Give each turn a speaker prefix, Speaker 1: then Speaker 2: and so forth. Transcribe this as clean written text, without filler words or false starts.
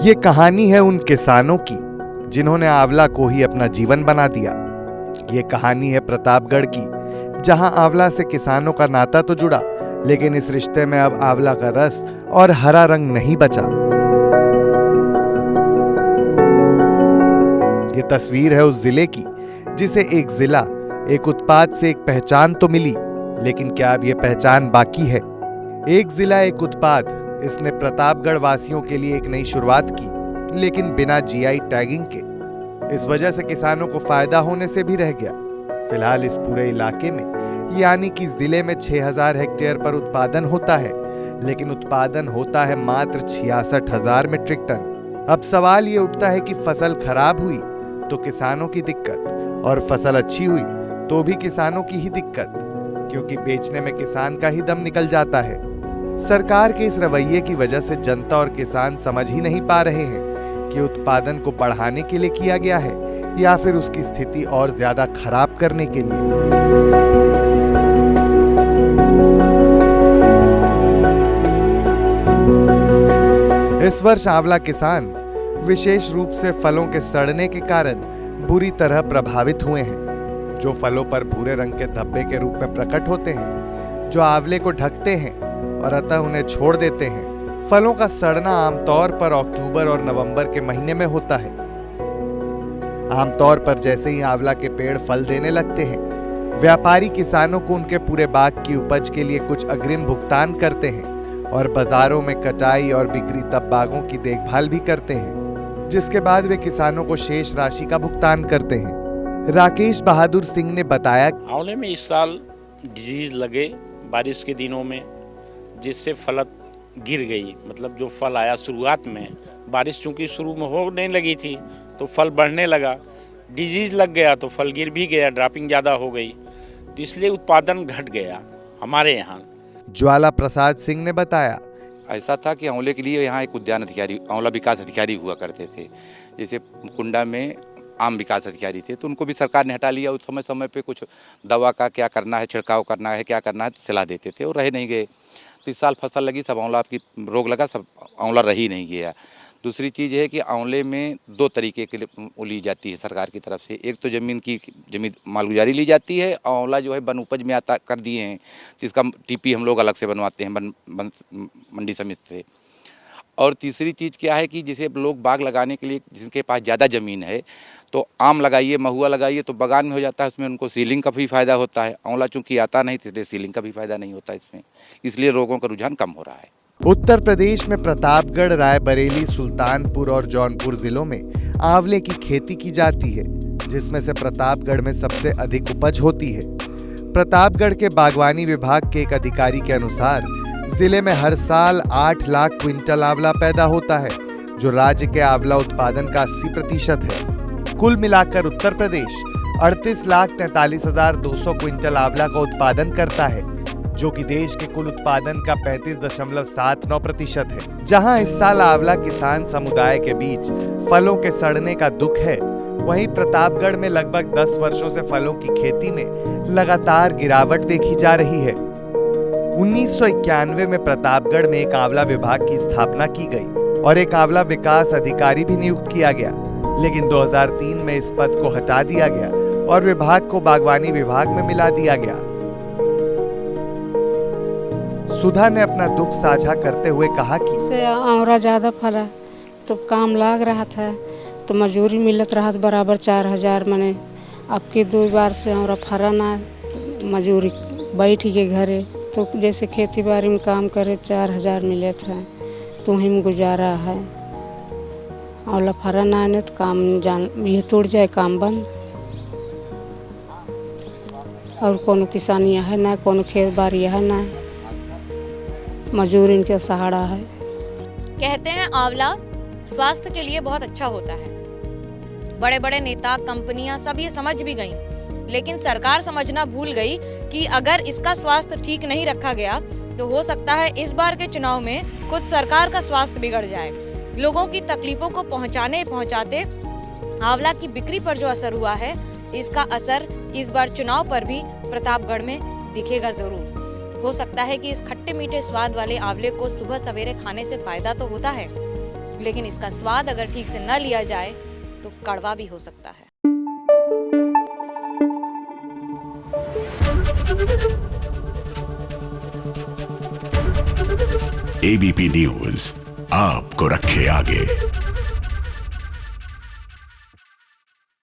Speaker 1: ये कहानी है उन किसानों की जिन्होंने आंवला को ही अपना जीवन बना दिया। ये कहानी है प्रतापगढ़ की, जहां आंवला से किसानों का नाता तो जुड़ा, लेकिन इस रिश्ते में अब आंवला का रस और हरा रंग नहीं बचा। ये तस्वीर है उस जिले की जिसे एक जिला, एक उत्पाद से एक पहचान तो मिली, लेकिन क्या अब ये पहचान बाकी है? एक जिला एक उत्पाद, इसने प्रतापगढ़ वासियों के लिए एक नई शुरुआत की, लेकिन बिना जीआई टैगिंग के। इस वजह से किसानों को फायदा होने से भी रह गया। फिलहाल इस पूरे इलाके में, यानी कि जिले में 6000 हेक्टेयर पर उत्पादन होता है, लेकिन उत्पादन होता है मात्र 66,000 मीट्रिक टन। अब सवाल ये उठता है कि फसल खराब हुई तो किसानों की दिक्कत, और फसल अच्छी हुई तो भी किसानों की ही दिक्कत, क्योंकि बेचने में किसान का ही दम निकल जाता है। सरकार के इस रवैये की वजह से जनता और किसान समझ ही नहीं पा रहे हैं कि उत्पादन को बढ़ाने के लिए किया गया है या फिर उसकी स्थिति और ज्यादा खराब करने के लिए। इस वर्ष आंवला किसान विशेष रूप से फलों के सड़ने के कारण बुरी तरह प्रभावित हुए हैं, जो फलों पर भूरे रंग के धब्बे के रूप में प्रकट होते हैं, जो आंवले को ढकते हैं और अतः उन्हें छोड़ देते हैं। फलों का सड़ना आमतौर पर अक्टूबर और नवंबर के महीने में होता है। आमतौर पर जैसे ही आंवला के पेड़ फल देने लगते हैं, व्यापारी किसानों को उनके पूरे बाग की उपज के लिए कुछ अग्रिम भुगतान करते हैं और बाजारों में कटाई और बिक्री तब बागों की देखभाल भी करते हैं, जिसके बाद वे किसानों को शेष राशि का भुगतान करते हैं। राकेश बहादुर सिंह ने बताया,
Speaker 2: आंवले में इस साल डिजीज लगे बारिश के दिनों में, जिससे फलत गिर गई। मतलब जो फल आया शुरुआत में, बारिश चूंकि शुरू में होने लगी थी तो फल बढ़ने लगा, डिजीज लग गया तो फल गिर भी गया, ड्रॉपिंग ज़्यादा हो गई, तो इसलिए उत्पादन घट गया हमारे यहाँ।
Speaker 1: ज्वाला प्रसाद सिंह ने बताया,
Speaker 3: ऐसा था कि आंवले के लिए यहाँ एक उद्यान अधिकारी, आंवला विकास अधिकारी हुआ करते थे। जैसे कुंडा में आम विकास अधिकारी थे, तो उनको भी सरकार ने हटा लिया। उस समय समय पे कुछ दवा का क्या करना है, छिड़काव करना है, क्या करना है, सलाह देते थे और रह नहीं गए। तो इस साल फसल लगी, सब आंवला की रोग लगा, सब आंवला रही नहीं गया। दूसरी चीज़ है कि आंवले में 2 तरीके के लिए ली जाती है सरकार की तरफ से। एक तो ज़मीन मालगुजारी ली जाती है, आंवला जो है वन उपज में आता कर दिए हैं, तो इसका टीपी हम लोग अलग से बनवाते हैं मंडी समिति से। और तीसरी चीज़ क्या है कि जैसे लोग बाग लगाने के लिए जिनके पास ज़्यादा ज़मीन है, तो आम लगाइए, महुआ लगाइए, तो बागान में हो जाता है, उसमें उनको सीलिंग का भी फ़ायदा होता है। आंवला चूँकि आता नहीं, इसलिए सीलिंग का भी फ़ायदा नहीं होता इसमें, इसलिए रोगों का रुझान कम हो रहा है।
Speaker 1: उत्तर प्रदेश में प्रतापगढ़, रायबरेली, सुल्तानपुर और जौनपुर जिलों में आंवले की खेती की जाती है, जिसमें से प्रतापगढ़ में सबसे अधिक उपज होती है। प्रतापगढ़ के बागवानी विभाग के एक अधिकारी के अनुसार जिले में हर साल 8 लाख क्विंटल आंवला पैदा होता है, जो राज्य के आंवला उत्पादन का 80% है। कुल मिलाकर उत्तर प्रदेश 38,43,200 क्विंटल आंवला का उत्पादन करता है, जो कि देश के कुल उत्पादन का 35.79% है। जहां इस साल आंवला किसान समुदाय के बीच फलों के सड़ने का दुख है, वहीं प्रतापगढ़ में लगभग 10 वर्षों से फलों की खेती में लगातार गिरावट देखी जा रही है। 1991 में प्रतापगढ़ में एक आंवला विभाग की स्थापना की गई और एक आंवला विकास अधिकारी भी नियुक्त किया गया, लेकिन 2003 में इस पद को हटा दिया गया और विभाग को बागवानी विभाग में मिला दिया गया। सुधा ने अपना दुख साझा करते हुए कहा कि
Speaker 4: से आंवला ज्यादा फला तो काम लाग रहा था, तो मजूरी मिलत रहा बराबर 4000। मैंने अब की 2 बार से आंवला फरा ना, तो मजूरी बैठ गए घरे, तो जैसे खेती बाड़ी में काम करे 4000 मिले थे, तो वहीं में गुजारा है। आंवला फरा ना ने तो काम ये टूट जाए, काम बंद। और कोनो किसानी है ना, कोनो खेत बाड़ी है ना, मजूर इनके सहारा है।
Speaker 5: कहते हैं आंवला स्वास्थ्य के लिए बहुत अच्छा होता है। बड़े बड़े नेता, कंपनियां सब ये समझ भी गईं, लेकिन सरकार समझना भूल गई कि अगर इसका स्वास्थ्य ठीक नहीं रखा गया तो हो सकता है इस बार के चुनाव में खुद सरकार का स्वास्थ्य बिगड़ जाए। लोगों की तकलीफों को पहुंचाते आंवला की बिक्री पर जो असर हुआ है, इसका असर इस बार चुनाव पर भी प्रतापगढ़ में दिखेगा जरूर। हो सकता है कि इस खट्टे मीठे स्वाद वाले आंवले को सुबह सवेरे खाने से फायदा तो होता है, लेकिन इसका स्वाद अगर ठीक से न लिया जाए तो कड़वा भी हो सकता है।
Speaker 6: एबीपी न्यूज आपको रखे आगे।